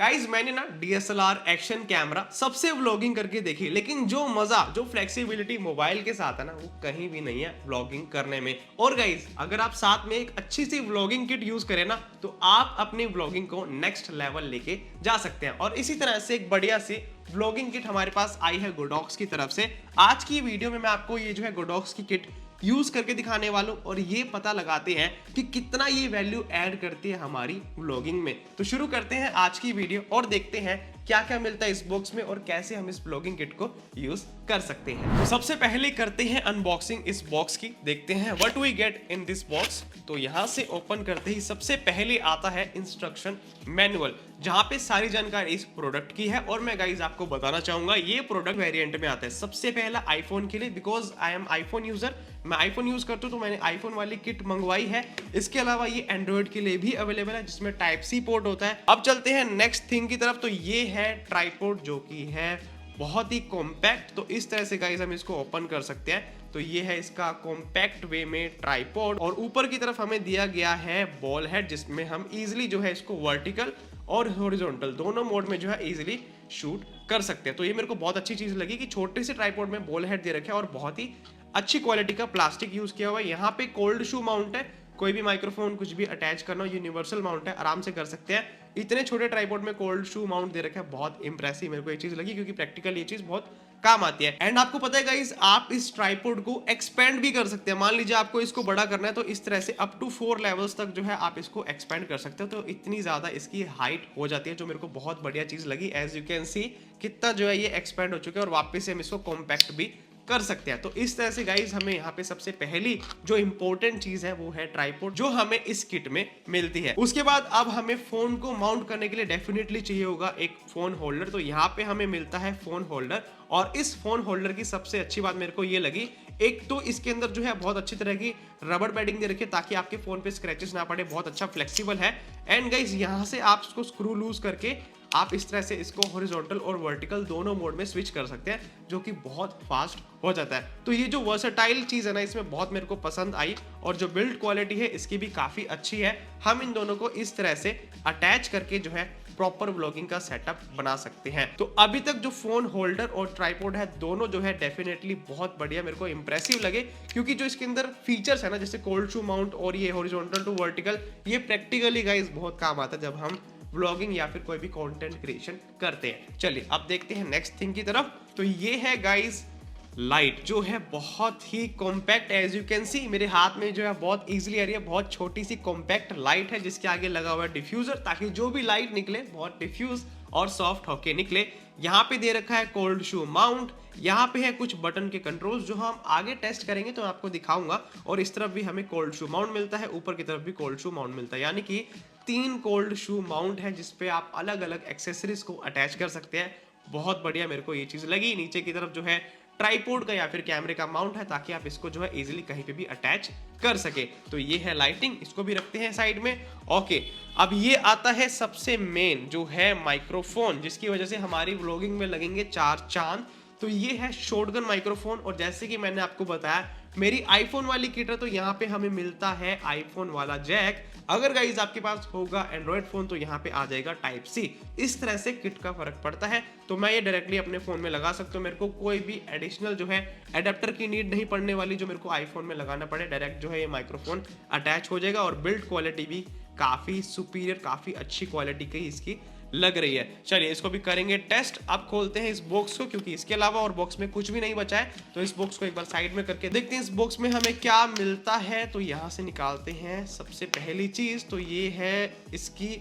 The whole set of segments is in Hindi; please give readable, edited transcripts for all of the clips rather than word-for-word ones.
गाइज मैंने ना डीएसएलआर एक्शन कैमरा सबसे व्लॉगिंग करके देखी, लेकिन जो मजा, जो फ्लेक्सिबिलिटी मोबाइल के साथ है ना, वो कहीं भी नहीं है व्लॉगिंग करने में। और गाइज अगर आप साथ में एक अच्छी सी व्लॉगिंग किट यूज करें ना, तो आप अपनी व्लॉगिंग को नेक्स्ट लेवल लेके जा सकते हैं। और इसी तरह से एक बढ़िया सी व्लॉगिंग किट हमारे पास आई है गोडॉक्स की तरफ से। आज की वीडियो में मैं आपको ये जो है गोडॉक्स की किट यूज करके दिखाने वालों और ये पता लगाते हैं कि कितना ये वैल्यू ऐड करती है हमारी व्लॉगिंग में। तो शुरू करते हैं आज की वीडियो और देखते हैं क्या क्या मिलता है इस बॉक्स में और कैसे हम इस व्लॉगिंग किट को यूज कर सकते हैं। तो सबसे पहले करते हैं अनबॉक्सिंग इस बॉक्स की, देखते हैं what we get in this box. तो यहां से ओपन करते ही सबसे पहले आता है इंस्ट्रक्शन मैनुअल, जहां पे सारी जानकारी इस प्रोडक्ट की है। और मैं गाइज आपको बताना चाहूंगा ये प्रोडक्ट वेरिएंट में आता है। सबसे पहला आईफोन के लिए, because I am iPhone user, मैं आईफोन यूज करता हूं तो मैंने आईफोन वाली किट मंगवाई है। इसके अलावा ये एंड्रॉइड के लिए भी अवेलेबल है, जिसमें टाइप सी पोर्ट होता है। अब चलते हैं नेक्स्ट थिंग की तरफ। तो ये है ट्राइपॉड, जो कि है बहुत ही कॉम्पैक्ट। तो इस तरह से गाइस हम इसको ओपन कर सकते हैं। तो ये है इसका कॉम्पैक्ट वे में ट्राइपॉड। और ऊपर की तरफ हमें दिया गया है बॉल हेड, जिसमें हम इजीली जो है इसको वर्टिकल और हॉरिजॉन्टल दोनों मोड में जो है इजीली शूट कर सकते हैं। तो ये मेरे को बहुत अच्छी चीज लगी कि छोटे से ट्राइपॉड में बॉल हेड दे रखे हैं और बहुत ही अच्छी क्वालिटी का प्लास्टिक यूज किया हुआ है। यहाँ पे कोल्ड शू माउंट है, कोई भी माइक्रोफोन कुछ भी अटैच करना हो, यूनिवर्सल माउंट है, आराम से कर सकते हैं। इतने छोटे ट्राइपॉड में कोल्ड शू माउंट दे रखा है, बहुत इंप्रेसिव मेरे को ये चीज लगी, क्योंकि प्रैक्टिकल ये चीज बहुत काम आती है। एंड आपको पता है गाइस, आप इस ट्राइपॉड को एक्सपेंड भी कर सकते हैं। मान लीजिए आपको इसको बड़ा करना है, तो इस तरह से अप टू 4 लेवल्स तक जो है आप इसको एक्सपेंड कर सकते हो। तो इतनी ज्यादा इसकी हाइट हो जाती है, जो मेरे को बहुत बढ़िया चीज लगी। एज यू कैन सी कितना जो है ये एक्सपेंड हो चुका है और वापस से हम इसको कॉम्पैक्ट भी कर सकते हैं। तो इस तरह से गाइज हमें यहाँ पे सबसे पहली जो इंपॉर्टेंट चीज है वो है ट्राइपॉड, जो हमें इस किट में मिलती है। उसके बाद अब हमें फोन को माउंट करने के लिए डेफिनेटली चाहिए होगा एक फोन होल्डर। तो यहाँ पे हमें मिलता है फोन होल्डर। और इस फोन होल्डर की सबसे अच्छी बात मेरे को ये लगी, एक तो इसके अंदर जो है बहुत अच्छी तरह की रबर पैडिंग दे रखी है ताकि आपके फोन पे स्क्रैचेस ना पड़े, बहुत अच्छा फ्लेक्सिबल है। एंड गाइज यहाँ से आप इसको स्क्रू लूज करके आप इस तरह से इसको हॉरिजॉन्टल और वर्टिकल दोनों मोड में स्विच कर सकते हैं, जो कि बहुत फास्ट हो जाता है। तो ये जो वर्सेटाइल चीज है ना, इसमें बहुत मेरे को पसंद आई। और जो बिल्ड क्वालिटी है इसकी भी काफी अच्छी है। हम इन दोनों को इस तरह से अटैच करके जो है प्रॉपर व्लॉगिंग का सेटअप बना सकते हैं। तो अभी तक जो फोन होल्डर और ट्राइपॉड है, दोनों जो है डेफिनेटली बहुत बढ़िया मेरे को इंप्रेसिव लगे, क्योंकि जो इसके अंदर फीचर्स है ना, जैसे कोल्ड शू माउंट और ये हॉरिजॉन्टल टू वर्टिकल, ये प्रैक्टिकली गाइस बहुत काम आता है जब हम व्लॉगिंग या फिर कोई भी कंटेंट क्रिएशन करते हैं। चलिए अब देखते हैं नेक्स्ट थिंग की तरफ। तो ये है गाइस लाइट, जो है बहुत ही compact. As you can see मेरे हाथ में जो है बहुत इजीली आ रही है। बहुत छोटी सी कॉम्पैक्ट लाइट है, जिसके आगे लगा हुआ है डिफ्यूजर, ताकि जो भी लाइट निकले बहुत डिफ्यूज और सॉफ्ट होके निकले। यहाँ पे दे रखा है कोल्ड शू माउंट। यहाँ पे है कुछ बटन के कंट्रोल्स, जो हम आगे टेस्ट करेंगे तो आपको दिखाऊंगा। और इस तरफ भी हमें कोल्ड शू माउंट मिलता है, ऊपर की तरफ भी कोल्ड शू माउंट मिलता है, यानी कि 3 कोल्ड शू माउंट है, जिसपे आप अलग अलग एक्सेसरीज को अटैच कर सकते हैं। बहुत बढ़िया मेरे को ये चीज लगी। नीचे की तरफ जो है ट्राइपॉड का या फिर कैमरे का माउंट है, ताकि आप इसको जो है इजीली कहीं पे भी अटैच कर सके। तो ये है लाइटिंग, इसको भी रखते हैं साइड में। ओके, अब ये आता है सबसे मेन, जो है माइक्रोफोन, जिसकी वजह से हमारी व्लॉगिंग में लगेंगे 4 चांद। तो ये है शॉटगन माइक्रोफोन। और जैसे कि मैंने आपको बताया, मेरी आईफोन वाली किट है, तो यहाँ पे हमें मिलता है आईफोन वाला जैक। अगर गाइज आपके पास होगा एंड्रॉइड फोन, तो यहाँ पे आ जाएगा टाइप सी। इस तरह से किट का फर्क पड़ता है। तो मैं ये डायरेक्टली अपने फोन में लगा सकता हूँ, मेरे को कोई भी एडिशनल जो है एडेप्टर की नीड नहीं पड़ने वाली, जो मेरे को आईफोन में लगाना पड़े। डायरेक्ट जो है ये माइक्रोफोन अटैच हो जाएगा। और बिल्ड क्वालिटी भी काफी सुपीरियर, काफी अच्छी क्वालिटी की इसकी लग रही है। चलिए इसको भी करेंगे टेस्ट। अब खोलते हैं इस बॉक्स को, क्योंकि इसके अलावा और बॉक्स में कुछ भी नहीं बचा है। तो इस बॉक्स को एक बार साइड में करके देखते हैं इस बॉक्स में हमें क्या मिलता है। तो यहाँ से निकालते हैं सबसे पहली चीज। तो ये है इसकी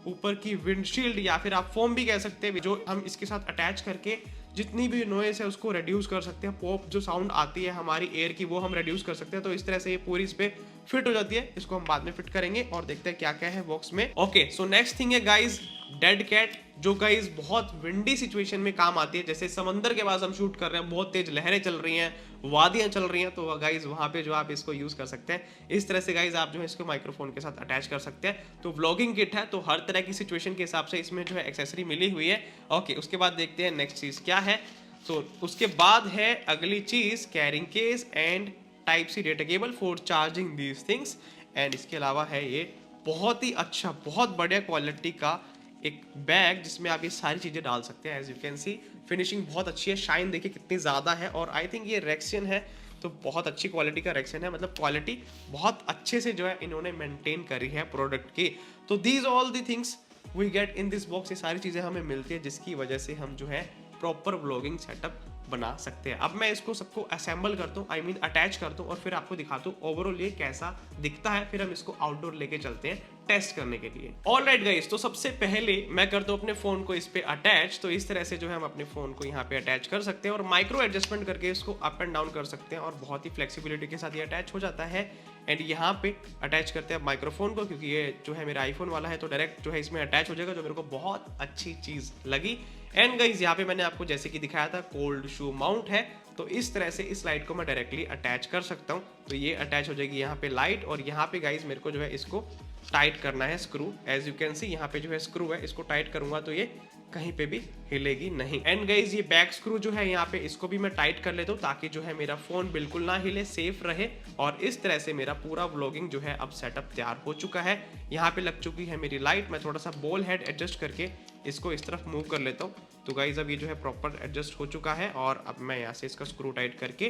ऊपर की विंडशील्ड, या फिर आप फोम भी कह सकते हैं, जो हम इसके साथ अटैच करके जितनी भी नॉइस है उसको रिड्यूस कर सकते हैं। पॉप जो साउंड आती है हमारी एयर की, वो हम रिड्यूस कर सकते हैं। तो इस तरह से ये पूरी इस पे फिट हो जाती है। इसको हम बाद में फिट करेंगे और देखते हैं क्या क्या है बॉक्स में। ओके, सो नेक्स्ट थिंग है गाइज डेड कैट, जो गाइज बहुत विंडी सिचुएशन में काम आती है। जैसे समंदर के पास हम शूट कर रहे हैं, बहुत तेज लहरें चल रही हैं, वादियां चल रही हैं, तो गाइज वहां पे जो आप इसको यूज कर सकते हैं। इस तरह से गाइज आप जो है इसको माइक्रोफोन के साथ अटैच कर सकते हैं। तो व्लॉगिंग किट है, तो हर तरह की सिचुएशन के हिसाब से इसमें जो है एक्सेसरी मिली हुई है। ओके, उसके बाद देखते हैं नेक्स्ट चीज क्या है। तो उसके बाद है अगली चीज carrying case and type C data cable for charging these things. And इसके अलावा है ये बहुत ही अच्छा, बहुत बढ़िया क्वालिटी का एक बैग जिसमें आप ये सारी चीज़ें डाल सकते हैं। As you can see finishing बहुत अच्छी है, शाइन देखिए कितनी ज़्यादा है, और आई थिंक ये रेक्सियन है तो बहुत अच्छी क्वालिटी का रेक्सियन है, मतलब क्वालिटी बहुत अच्छे से जो है इन्होंने मेंटेन करी है प्रोडक्ट की। तो these all the things we get in this box, ये सारी चीज़ें हमें मिलती है जिसकी वजह से हम जो है प्रॉपर व्लॉगिंग सेटअप बना सकते हैं। अब मैं इसको सबको असेंबल करता हूँ, आई मीन अटैच करता हूँ, और फिर आपको दिखाता हूँ ओवरऑल ये कैसा दिखता है। फिर हम इसको आउटडोर लेके चलते हैं टेस्ट करने के लिए। ऑलराइट गाइस, तो सबसे पहले मैं करता हूँ अपने फोन को इस पे अटैच। तो इस तरह से जो है हम अपने फोन को यहाँ पे अटैच कर सकते हैं और माइक्रो एडजस्टमेंट करके इसको अप एंड डाउन कर सकते हैं, और बहुत ही फ्लेक्सिबिलिटी के साथ ये अटैच हो जाता है। एंड यहाँ पे अटैच करते हैं माइक्रोफोन को, क्योंकि ये जो है मेरा आईफोन वाला है तो डायरेक्ट जो है इसमें अटैच हो जाएगा, जो मेरे को बहुत अच्छी चीज़ लगी। एंड गाइज यहाँ पे मैंने आपको जैसे कि दिखाया था कोल्ड शू माउंट है, तो इस तरह से इस लाइट को मैं डायरेक्टली अटैच कर सकता हूँ। तो ये अटैच हो जाएगी यहाँ पे लाइट, और यहाँ पे गाइज मेरे को जो है इसको टाइट करना है screw. As you can see यहाँ पे जो है स्क्रू है, इसको टाइट करूंगा तो ये कहीं पे भी हिलेगी नहीं। एंड गाइज ये बैक स्क्रू जो है यहाँ पे इसको भी मैं टाइट कर लेता हूँ, ताकि जो है मेरा फोन बिल्कुल ना हिले, सेफ रहे। और इस तरह से मेरा पूरा व्लॉगिंग जो है अब सेटअप तैयार हो चुका है। यहाँ पे लग चुकी है मेरी लाइट। मैं थोड़ा सा बॉल हेड एडजस्ट करके इसको इस तरफ मूव कर लेता हूँ। तो गाइज अब ये जो है प्रॉपर एडजस्ट हो चुका है, और अब मैं यहाँ से इसका स्क्रू टाइट करके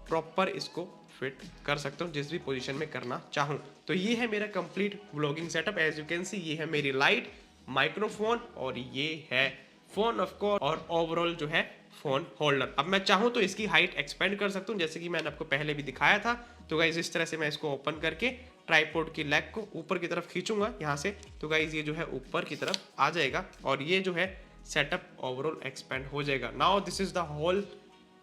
प्रॉपर इसको फिट कर सकता हूँ जिस भी पोजीशन में करना चाहूँ। तो ये है मेरा complete vlogging setup. As you can see ये है मेरी लाइट, माइक्रोफोन, और ये है फोन ऑफ कोर्स, और ओवरऑल जो है फोन होल्डर। अब मैं चाहूँ तो इसकी हाइट एक्सपेंड कर सकता हूँ, जैसे कि मैंने आपको पहले भी दिखाया था। तो गाइज इस तरह से मैं इसको ओपन करके ट्राइपॉड की लेग को ऊपर की तरफ खींचूंगा यहाँ से, तो गाइज ये जो है ऊपर की तरफ आ जाएगा, और ये जो है सेटअप ओवरऑल एक्सपेंड हो जाएगा। Now this is the whole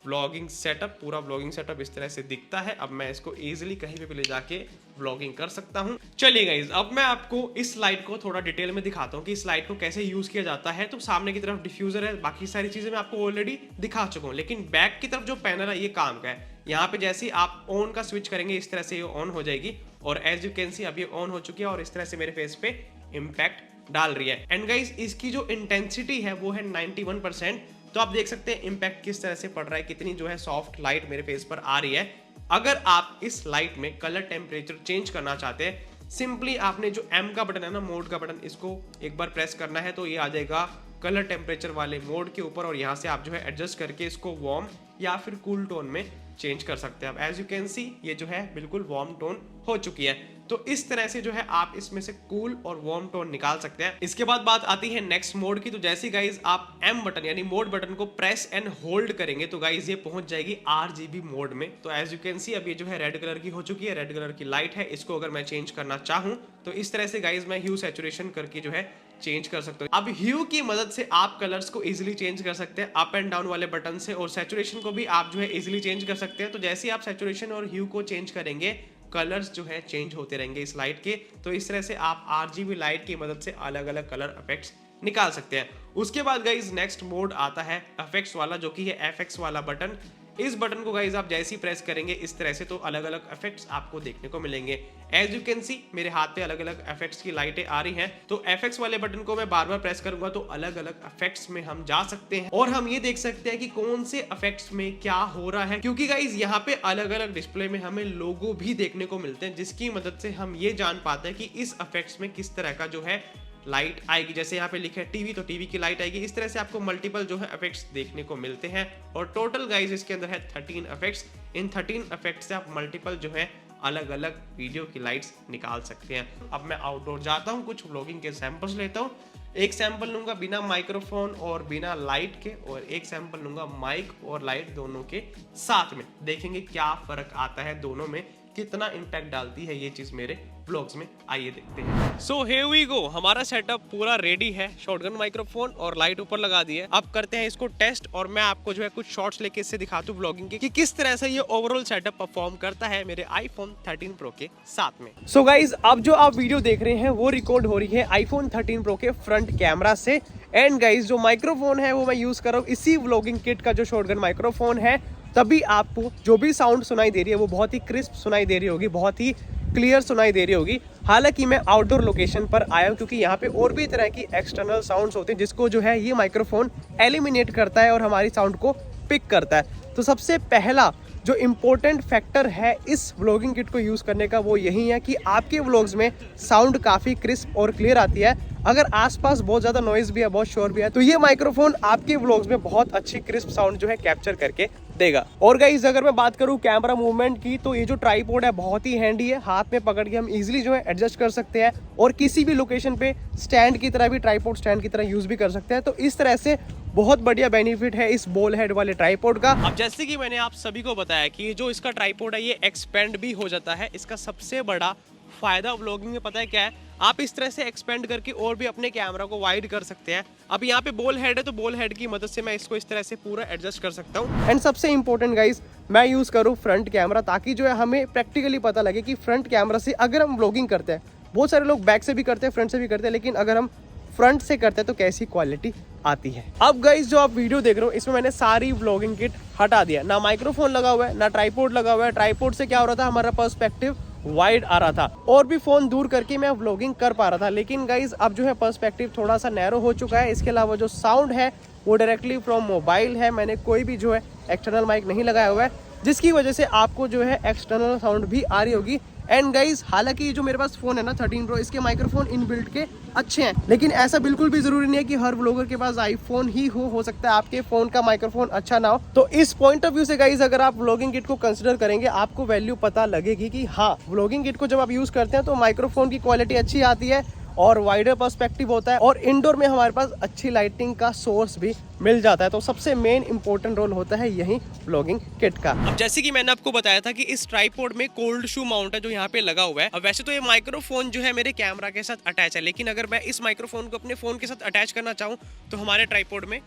vlogging setup. पूरा व्लॉगिंग सेटअप इस तरह से दिखता है। अब मैं इसको इजीली कहीं पे भी ले जाके व्लॉगिंग कर सकता हूँ। चलिए गाइज, अब मैं आपको इस लाइट को थोड़ा डिटेल में दिखाता हूँ कि इस लाइट को कैसे यूज किया जाता है। तो सामने की तरफ डिफ्यूजर है, बाकी सारी चीजें मैं आपको ऑलरेडी दिखा चुका हूँ, लेकिन बैक की तरफ जो पैनल है ये काम का है। यहाँ पे जैसे ही आप ऑन का स्विच करेंगे इस तरह से ये ऑन हो जाएगी, और एज यू कैन सी अब ये ऑन हो चुकी है, और इस तरह से मेरे फेस पे इम्पैक्ट डाल रही है। एंड गाइज इसकी जो इंटेंसिटी है वो है 91%। तो आप देख सकते हैं इम्पैक्ट किस तरह से पड़ रहा है, कितनी जो है सॉफ्ट लाइट मेरे फेस पर आ रही है। अगर आप इस लाइट में कलर टेम्परेचर चेंज करना चाहते हैं, सिंपली आपने जो एम का बटन है ना, मोड का बटन, इसको एक बार प्रेस करना है तो ये आ जाएगा कलर टेम्परेचर वाले मोड के ऊपर, और यहाँ से आप जो है एडजस्ट करके इसको वार्म या फिर कूल टोन में चेंज कर सकते हैं। अब एज यू कैन सी ये जो है बिल्कुल वार्म टोन हो चुकी है। तो इस तरह से जो है आप इसमें से कूल और वार्म टोन निकाल सकते हैं। इसके बाद बात आती है नेक्स्ट मोड की। तो जैसे गाइज आप एम बटन यानी मोड बटन को प्रेस एंड होल्ड करेंगे तो गाइज ये पहुंच जाएगी RGB मोड में। तो एज यू कैन सी अब ये जो है रेड कलर की हो चुकी है, रेड कलर की लाइट है। इसको अगर मैं चेंज करना चाहूँ तो इस तरह से गाइज मैं ह्यू सैचुरेशन करके जो है चेंज कर सकते हो। अब ह्यू की मदद से आप कलर्स को इजीली चेंज कर सकते हैं अप एंड डाउन वाले बटन से, और सैचुरेशन को भी आप जो है इजीली चेंज कर सकते हैं। तो जैसे ही आप सैचुरेशन और ह्यू को चेंज करेंगे, कलर्स जो है चेंज होते रहेंगे इस लाइट के। तो इस तरह से आप RGB लाइट की मदद से अलग अलग कलर इफेक्ट्स निकाल सकते हैं। उसके बाद गाइज नेक्स्ट मोड आता है इफेक्ट्स वाला, जो कि है FX वाला बटन। इस बटन को गाइज आप जैसे ही प्रेस करेंगे इस तरह से तो अलग अलग इफेक्ट्स आपको देखने को मिलेंगे। एज यू कैन सी मेरे हाथ पे अलग अलग इफेक्ट्स की लाइटें आ रही हैं। तो FX वाले बटन को मैं बार बार प्रेस करूंगा तो अलग अलग इफेक्ट्स में हम जा सकते हैं, और हम ये देख सकते हैं कि कौन से इफेक्ट्स में क्या हो रहा है, क्योंकि गाइज यहाँ पे अलग अलग डिस्प्ले में हमें लोगो भी देखने को मिलते हैं, जिसकी मदद से हम ये जान पाते हैं कि इस इफेक्ट्स में किस तरह का जो है लाइट आएगी। जैसे यहाँ पे लिखा है टीवी, तो टीवी की लाइट आएगी। इस तरह से आपको मल्टीपल जो है इफेक्ट्स देखने को मिलते हैं, और टोटल गाइज इसके अंदर है 13 इफेक्ट्स। इन 13 इफेक्ट्स से आप मल्टीपल जो है अलग अलग वीडियो की लाइट्स निकाल सकते हैं। अब मैं आउटडोर जाता हूँ, कुछ व्लॉगिंग के सैंपल्स लेता हूँ। एक सैंपल लूंगा बिना माइक्रोफोन और बिना लाइट के, और एक सैंपल लूंगा माइक और लाइट दोनों के साथ में। देखेंगे क्या फर्क आता है दोनों में, कितना इम्पैक्ट डालती है ये चीज मेरे व्लॉग्स में। आइए देखते हैं। सो हियर वी गो, हमारा सेटअप पूरा रेडी है। शॉटगन माइक्रोफोन और लाइट ऊपर लगा दी है। अब करते हैं इसको टेस्ट, और मैं आपको जो है कुछ शॉट्स लेके इससे दिखाता हूँ व्लॉगिंग के कि किस तरह से ये ओवरऑल सेटअप परफॉर्म करता है मेरे iPhone 13 Pro के साथ में। सो गाइज अब जो आप वीडियो देख रहे हैं वो रिकॉर्ड हो रही है iPhone 13 Pro के फ्रंट कैमरा से। एंड गाइज जो माइक्रोफोन है वो मैं यूज कर रहा हूँ इसी व्लॉगिंग किट का जो शॉटगन माइक्रोफोन है, तभी आपको जो भी साउंड सुनाई दे रही है वो बहुत ही क्रिस्प सुनाई दे रही होगी, बहुत ही क्लियर सुनाई दे रही होगी। हालांकि मैं आउटडोर लोकेशन पर आया हूँ, क्योंकि यहाँ पे और भी तरह की एक्सटर्नल साउंड्स होते हैं जिसको जो है ये माइक्रोफोन एलिमिनेट करता है और हमारी साउंड को पिक करता है। तो सबसे पहला जो इम्पोर्टेंट फैक्टर है इस व्लॉगिंग किट को यूज़ करने का वो यही है कि आपके व्लॉग्स में साउंड काफ़ी क्रिस्प और क्लियर आती है। अगर आसपास बहुत ज्यादा नॉइज भी है, बहुत शोर भी है, तो ये माइक्रोफोन आपके व्लॉग्स में बहुत अच्छी क्रिस्प साउंड जो है कैप्चर करके देगा। और गाइस अगर मैं बात करूं कैमरा मूवमेंट की, तो ये जो ट्राइपॉड है बहुत ही हैंडी है, हाथ में पकड़ के हम इजीली जो है एडजस्ट कर सकते हैं और किसी भी लोकेशन पे स्टैंड की तरह भी, ट्राइपॉड स्टैंड की तरह यूज भी कर सकते हैं। तो इस तरह से बहुत बढ़िया बेनिफिट है इस बॉल हेड वाले ट्राइपॉड का। अब जैसे कि मैंने आप सभी को बताया कि जो इसका ट्राइपॉड है ये एक्सपेंड भी हो जाता है। इसका सबसे बड़ा फायदा व्लॉगिंग में पता है क्या है, आप इस तरह से एक्सपेंड करके और भी अपने कैमरा को वाइड कर सकते हैं। अब यहाँ पे बॉल हेड है तो बॉल हेड की मदद से मैं इसको इस तरह से पूरा एडजस्ट कर सकता हूँ। एंड सबसे इंपॉर्टेंट गाइस, मैं यूज करूँ फ्रंट कैमरा, ताकि जो है हमें प्रैक्टिकली पता लगे कि फ्रंट कैमरा से अगर हम व्लॉगिंग करते हैं, बहुत सारे लोग बैक से भी करते हैं, फ्रंट से भी करते हैं, लेकिन अगर हम फ्रंट से करते हैं तो कैसी क्वालिटी आती है। अब गाइस जो आप वीडियो देख रहे हो इसमें मैंने सारी व्लॉगिंग किट हटा दिया, ना माइक्रोफोन लगा हुआ है, ना ट्राइपॉड लगा हुआ है। ट्राइपॉड से क्या हो रहा था, हमारा पर्सपेक्टिव वाइड आ रहा था और भी फोन दूर करके मैं व्लॉगिंग कर पा रहा था। लेकिन गाइस अब जो है पर्सपेक्टिव थोड़ा सा नैरो हो चुका है। इसके अलावा जो साउंड है वो डायरेक्टली फ्रॉम मोबाइल है, मैंने कोई भी जो है एक्सटर्नल माइक नहीं लगाया हुआ है, जिसकी वजह से आपको जो है एक्सटर्नल साउंड भी आ रही होगी। एंड गाइस हालांकि जो मेरे पास फोन है ना 13 प्रो, इसके माइक्रोफोन इनबिल्ट के अच्छे हैं, लेकिन ऐसा बिल्कुल भी जरूरी नहीं है कि हर व्लॉगर के पास आईफोन ही हो सकता है आपके फोन का माइक्रोफोन अच्छा ना हो। तो इस पॉइंट ऑफ व्यू से गाइस अगर आप व्लॉगिंग किट को कंसीडर करेंगे, आपको वैल्यू पता लगेगी कि हाँ, व्लॉगिंग किट को जब आप यूज करते हैं तो माइक्रोफोन की क्वालिटी अच्छी आती है और वाइडर पर्सपेक्टिव होता है और इंडोर में हमारे पास अच्छी लाइटिंग का सोर्स भी मिल जाता है। तो सबसे मेन इंपॉर्टेंट रोल होता है यही व्लॉगिंग किट का। अब जैसे कि मैंने आपको बताया था कि इस ट्राइपॉड में कोल्ड शू माउंट है जो यहाँ पे लगा हुआ है। अब वैसे तो ये माइक्रोफोन जो है मेरे कैमरा के साथ अटैच है, लेकिन अगर मैं इस माइक्रोफोन को अपने फोन के साथ अटैच करना चाहूँ तो हमारे ट्राइपॉड में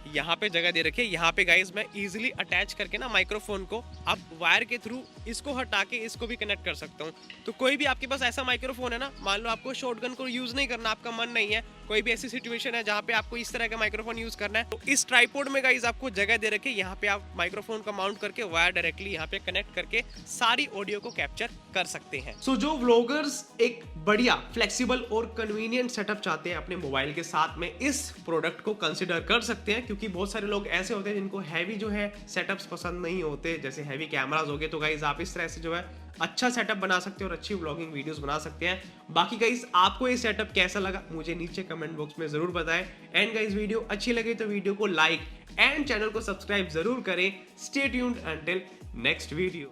यहाँ पे जगह दे रखी है। यहाँ पे गाइस मैं इजीली अटैच करके ना माइक्रोफोन को अब वायर के थ्रू इसको हटा के इसको भी कनेक्ट कर सकता हूँ। तो कोई भी आपके पास ऐसा माइक्रोफोन है ना, मान लो आपको शॉटगन को यूज नहीं करना, आपका मन नहीं है, कोई भी ऐसी सिचुएशन है जहाँ पे आपको इस तरह का माइक्रोफोन यूज करना है, तो इस ट्राइपॉड में गाइस आपको जगह दे रखी है। यहाँ पे आप माइक्रोफोन का माउंट करके वायर डायरेक्टली यहाँ पे कनेक्ट करके सारी ऑडियो को कैप्चर कर सकते हैं। सो जो व्लॉगर्स एक बढ़िया फ्लेक्सिबल और कन्वीनियंट सेटअप चाहते हैं अपने मोबाइल के साथ में, इस प्रोडक्ट को कंसिडर कर सकते हैं। क्योंकि बहुत सारे लोग ऐसे होते हैं जिनको हैवी जो है सेटअप्स पसंद नहीं होते, जैसे हैवी कैमरास हो गए। तो गाइस आप इस तरह से जो है अच्छा सेटअप बना सकते हैं और अच्छी व्लॉगिंग वीडियोस बना सकते हैं। बाकी गाइस आपको ये सेटअप कैसा लगा मुझे नीचे कमेंट बॉक्स में जरूर बताएं। एंड गाइस वीडियो अच्छी लगी तो वीडियो को लाइक एंड चैनल को सब्सक्राइब जरूर करें। Stay tuned until next video.